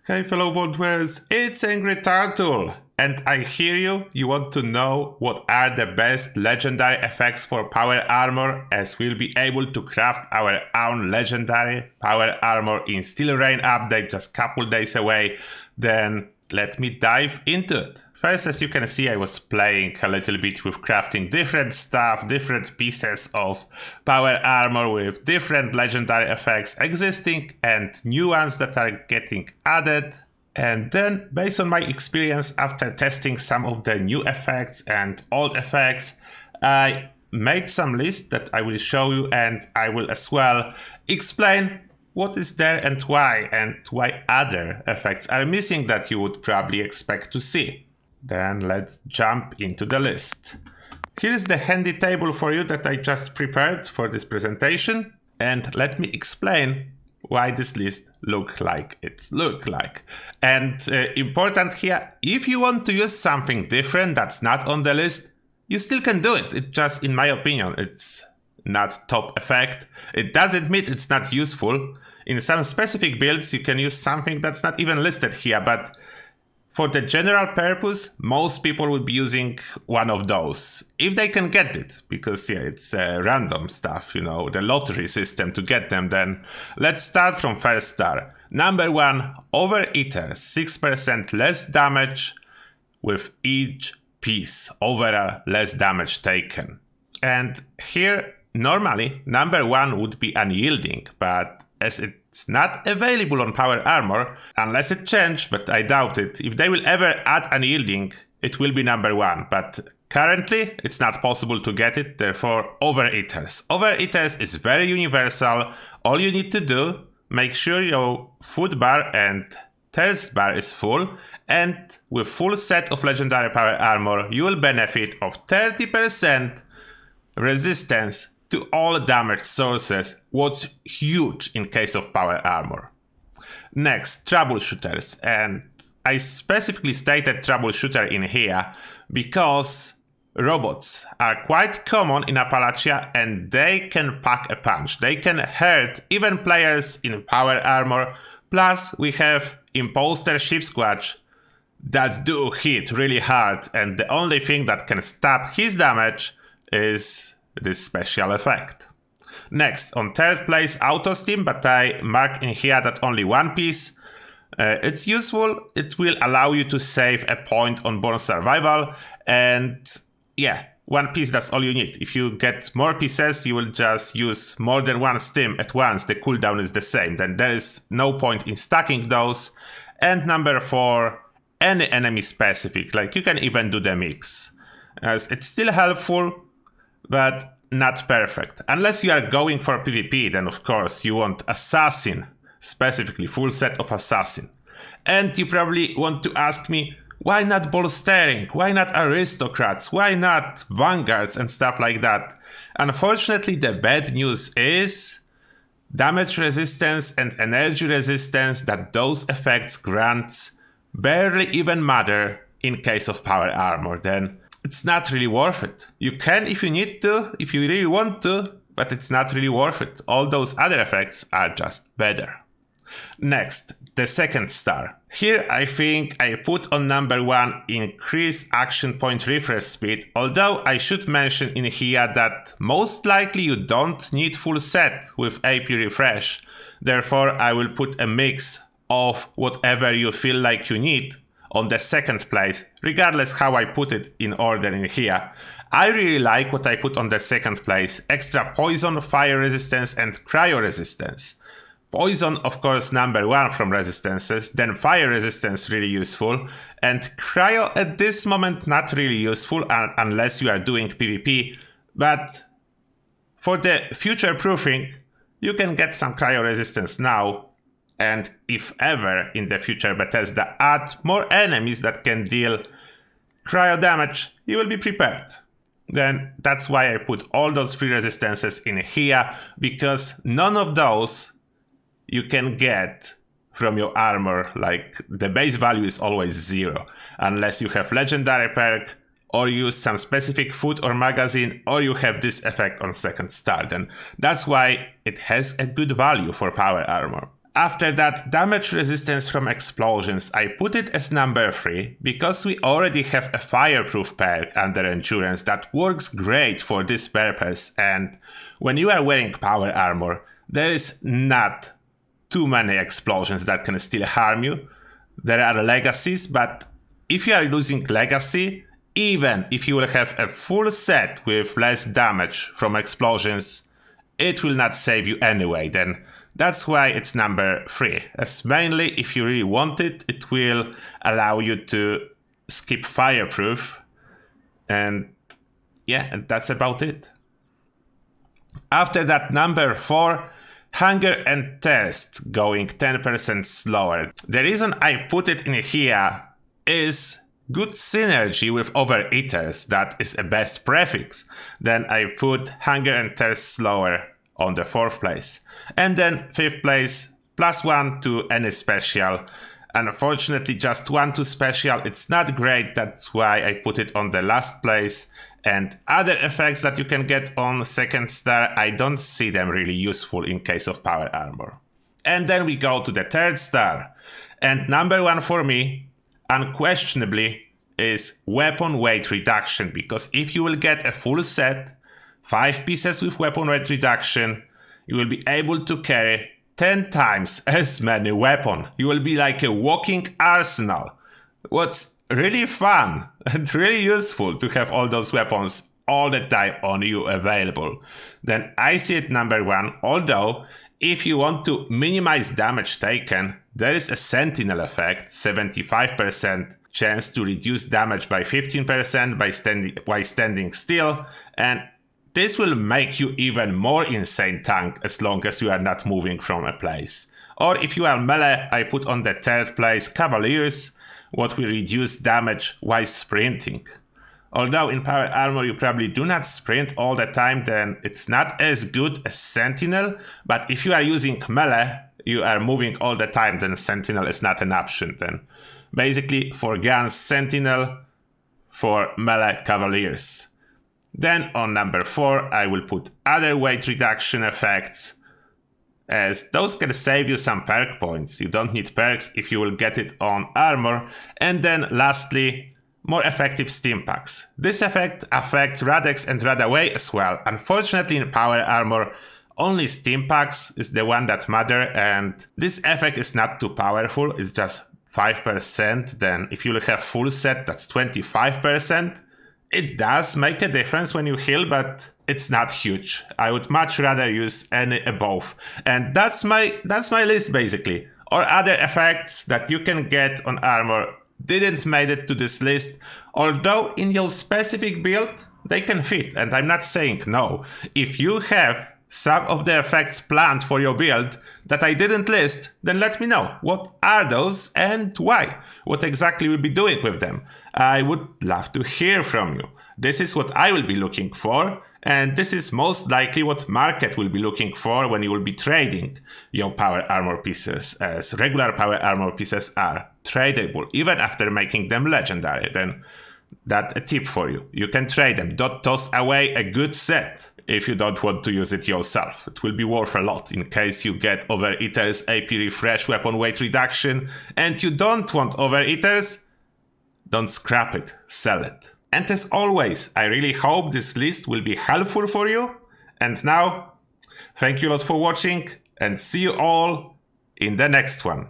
Hey fellow Vault Wearers, it's Angry Turtle! And I hear you, you want to know what are the best legendary effects for power armor, as we'll be able to craft our own legendary power armor in Steel Rain update just couple days away. Then let me dive into it. First, as you can see, I was playing a little bit with crafting different stuff, different pieces of power armor with different legendary effects existing and new ones that are getting added. And then, based on my experience after testing some of the new effects and old effects, I made some lists that I will show you, and I will as well explain what is there and why other effects are missing that you would probably expect to see. Then let's jump into the list. Here's the handy table for you that I just prepared for this presentation, and let me explain why this list look like it's look like. And important here, if you want to use something different that's not on the list, you still can do it. It just, in my opinion, it's not top effect. It doesn't mean it's not useful. In some specific builds, you can use something that's not even listed here, but for the general purpose, most people will be using one of those, if they can get it, because yeah, it's random stuff, you know, the lottery system to get them. Then let's start from first star. Number 1, Overeaters, 6% less damage with each piece, overall less damage taken. And here, normally, number 1 would be Unyielding, but as it's not available on power armor, unless it changed, but I doubt it. If they will ever add Unyielding, it will be number 1, but currently it's not possible to get it, therefore Overeaters. Overeaters is very universal. All you need to do, make sure your food bar and thirst bar is full, and with full set of legendary power armor, you will benefit of 30% resistance to all damage sources, what's huge in case of power armor. Next, Troubleshooters, and I specifically stated Troubleshooter in here because robots are quite common in Appalachia and they can pack a punch. They can hurt even players in power armor, plus we have Imposter Ship Squatch that do hit really hard, and the only thing that can stop his damage is this special effect. Next, on third place, Auto Steam, but I mark in here that only one piece. It's useful. It will allow you to save a point on Born Survival, and yeah, one piece, that's all you need. If you get more pieces, you will just use more than one Steam at once. The cooldown is the same. Then there is no point in stacking those. And number 4, any enemy specific, like you can even do the mix, as it's still helpful, but not perfect. Unless you are going for PvP, then of course you want Assassin, specifically full set of Assassin. And you probably want to ask me, why not Bolstering? Why not Aristocrats? Why not Vanguards and stuff like that? Unfortunately, the bad news is damage resistance and energy resistance that those effects grants barely even matter in case of power armor. Then it's not really worth it. You can if you need to, if you really want to, but it's not really worth it. All those other effects are just better. Next, the second star. Here I think I put on number 1 increase action point refresh speed, although I should mention in here that most likely you don't need full set with AP refresh. Therefore I will put a mix of whatever you feel like you need on the second place, regardless how I put it in order in here. I really like what I put on the second place: extra poison, fire resistance, and cryo resistance. Poison, of course, number 1 from resistances, then fire resistance really useful, and cryo at this moment not really useful unless you are doing PvP, but for the future proofing, you can get some cryo resistance now. And if ever in the future Bethesda add more enemies that can deal cryo damage, you will be prepared. Then that's why I put all those 3 resistances in here, because none of those you can get from your armor. Like the base value is always 0, unless you have legendary perk, or use some specific food or magazine, or you have this effect on second star. Then that's why it has a good value for power armor. After that, damage resistance from explosions, I put it as number 3 because we already have a fireproof perk under endurance that works great for this purpose, and when you are wearing power armor, there is not too many explosions that can still harm you. There are legacies, but if you are losing legacy, even if you will have a full set with less damage from explosions, it will not save you anyway. Then that's why it's number 3. As mainly if you really want it, it will allow you to skip fireproof. And yeah, and that's about it. After that, number 4, hunger and thirst, going 10% slower. The reason I put it in here is good synergy with overeaters. That is a best prefix. Then I put hunger and thirst slower on the 4th place. And then 5th place, +1 to any special. Unfortunately, just 1 to special. It's not great, that's why I put it on the last place. And other effects that you can get on 2nd star, I don't see them really useful in case of power armor. And then we go to the 3rd star. And number 1 for me, unquestionably, is weapon weight reduction, because if you will get a full set, 5 pieces with weapon weight reduction, you will be able to carry 10 times as many weapons. You will be like a walking arsenal. What's really fun and really useful to have all those weapons all the time on you available. Then I see it number 1, although if you want to minimize damage taken, there is a Sentinel Effect, 75% chance to reduce damage by 15% by standing still, and this will make you even more insane tank as long as you are not moving from a place. Or if you are melee, I put on the 3rd place Cavaliers, what will reduce damage while sprinting. Although in power armor you probably do not sprint all the time, then it's not as good as Sentinel, but if you are using melee, you are moving all the time, then Sentinel is not an option. Then basically for guns, Sentinel, for melee, Cavaliers. Then on number 4, I will put other weight reduction effects, as those can save you some perk points. You don't need perks if you will get it on armor. And then lastly, more effective stim packs. This effect affects Radex and Radaway as well. Unfortunately in power armor, only stim packs is the one that matter, and this effect is not too powerful, it's just 5%. Then if you will have full set, that's 25%. It does make a difference when you heal, but it's not huge. I would much rather use any above. And that's my list basically. Or other effects that you can get on armor didn't made it to this list, although in your specific build they can fit, and I'm not saying no. If you have some of the effects planned for your build that I didn't list, then let me know. What are those and why? What exactly we'll be doing with them? I would love to hear from you. This is what I will be looking for, and this is most likely what market will be looking for when you will be trading your power armor pieces, as regular power armor pieces are tradable even after making them legendary. Then that's a tip for you. You can trade them. Don't toss away a good set if you don't want to use it yourself. It will be worth a lot in case you get Overeaters, AP Refresh, weapon weight reduction, and you don't want Overeaters. Don't scrap it, sell it. And as always, I really hope this list will be helpful for you. And now, thank you a lot for watching, and see you all in the next one.